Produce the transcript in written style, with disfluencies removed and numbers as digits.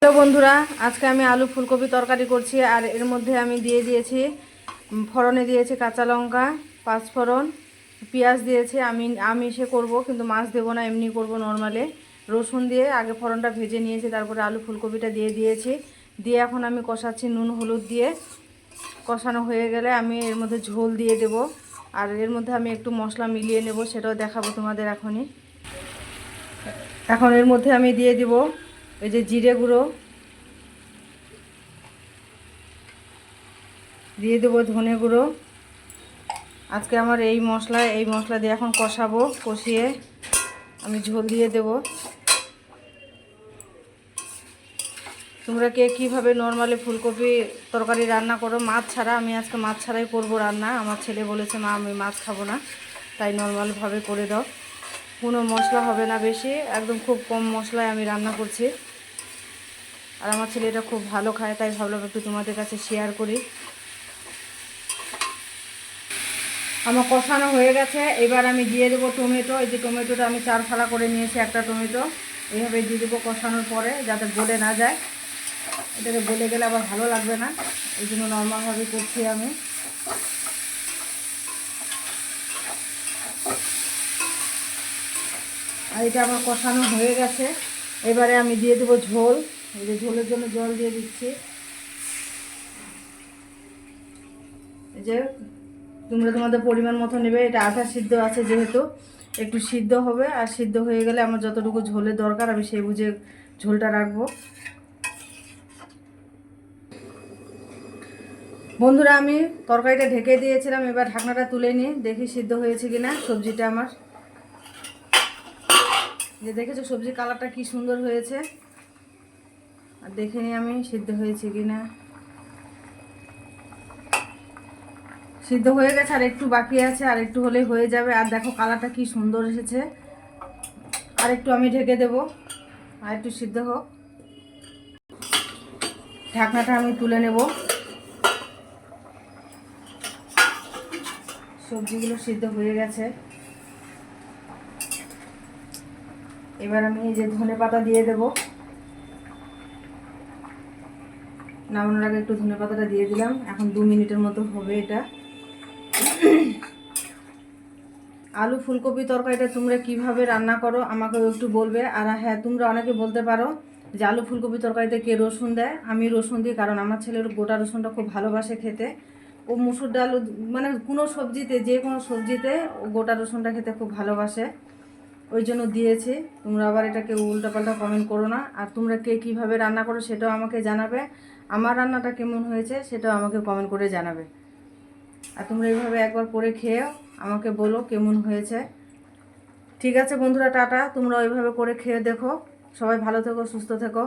Hello বন্ধুরা, আজকে আমি আলু ফুলকপি তরকারি করছি। আর এর মধ্যে আমি দিয়ে দিয়েছি ফোড়নে দিয়েছি কাঁচা লঙ্কা, পাঁচফোড়ন, পেঁয়াজ দিয়েছি। আমি আমিষে করব, কিন্তু মাছ দেবো না, এমনি করব নর্মালে। রসুন দিয়ে আগে ফোড়নটা ভেজে নিয়েছি, তারপরে আলু ফুলকপিটা দিয়ে দিয়েছি। দিয়ে এখন আমি কষাচ্ছি নুন হলুদ দিয়ে। কষানো হয়ে গেলে আমি এর মধ্যে ঝোল দিয়ে দেব। আর এর মধ্যে আমি একটু মশলা মিলিয়ে নেব, সেটাও দেখাবো তোমাদের এখনই। এখন এর মধ্যে আমি দিয়ে দিব এই যে জিরে গুঁড়ো, দিয়ে দেবো ধনে গুঁড়ো। আজকে আমার এই মশলা দিয়ে এখন কষাবো। কষিয়ে আমি ঝোল দিয়ে দেব। তোমরা কে কীভাবে নর্মালি ফুলকপি তরকারি রান্না করো মাছ ছাড়া? আমি আজকে মাছ ছাড়াই করবো রান্না। আমার ছেলে বলেছে, মা আমি মাছ খাবো না, তাই নর্মালভাবে করে দাও। কোনো মশলা হবে না বেশি, একদম খুব কম মশলায় আমি রান্না করছি। আর আমার ছেলে এটা খুব ভালো খায়, তাই ভাবলাম একটু তোমাদের কাছে শেয়ার করি। আমার কষানো হয়ে গেছে। এবার আমি দিয়ে দেবো টমেটো। এই যে টমেটোটা আমি 4 ফালা করে নিয়েছি, একটা টমেটো এইভাবে দিয়ে দেবো কষানোর পরে, যাতে গলে না যায়। এটাকে গলে গেলে আবার ভালো লাগবে না, এই জন্য নর্মালভাবে করছি আমি। আর এটা আমার কষানো হয়ে গেছে। এবারে আমি দিয়ে দেবো ঝোল। এই যে ঝোলের জন্য জল দিয়ে দিচ্ছি। এই যে তোমরা তোমাদের পরিমাণ মতো নেবে। এটা আধা সিদ্ধ আছে যেহেতু, একটু সিদ্ধ হবে। আর সিদ্ধ হয়ে গেলে আমার যতটুকু ঝোলের দরকার আমি সেই বুঝে ঝোলটা রাখবো। বন্ধুরা, আমি তরকারিটা ঢেকে দিয়েছিলাম, এবার ঢাকনাটা তুলে নিই, দেখি সিদ্ধ হয়েছে কিনা সবজিটা আমার। যে দেখেছো সবজির কালারটা কি সুন্দর হয়েছে, আর দেখে নিই আমি সিদ্ধ হয়েছে কিনা। সিদ্ধ হয়ে গেছে, আর একটু বাকি আছে, আর একটু হলেই হয়ে যাবে। আর দেখো কালারটা কি সুন্দর এসেছে। আর একটু আমি ঢেকে দেব, আর একটু সিদ্ধ হোক। ঢাকনাটা আমি তুলে নেব। সবজিগুলো সিদ্ধ হয়ে গেছে। এবার আমি এই যে ধনেপাতা দিয়ে দেব। নামানোর আগে একটু ধনেপাতাটা দিয়ে দিলাম। এখন 2 মিনিটের মতো হবে এটা। আলু ফুলকপি তরকারিটা তোমরা কিভাবে রান্না করো আমাকেও একটু বলবে। আর হ্যাঁ, তোমরা অনেকে বলতে পারো যে আলু ফুলকপি তরকারিতে কে রসুন দেয়। আমি রসুন দিই, কারণ আমার ছেলের গোটা রসুনটা খুব ভালোবাসে খেতে। ও মুসুর ডাল, মানে কোনো সবজিতে, যে কোনো সবজিতে ও গোটা রসুনটা খেতে খুব ভালোবাসে, ওই জন্য দিয়েছি। তোমরা আবার এটাকে উল্টাপাল্টা কমেন্ট করো না। আর তোমরা কে কীভাবে রান্না করো সেটাও আমাকে জানাবে। আমার রান্নাটা কেমন হয়েছে সেটাও আমাকে কমেন্ট করে জানাবে। আর তোমরা এইভাবে একবার করে খেয়েও আমাকে বলো কেমন হয়েছে। ঠিক আছে বন্ধুরা, টাটা। তোমরা ওইভাবে করে খেয়ে দেখো। সবাই ভালো থেকো, সুস্থ থেকো।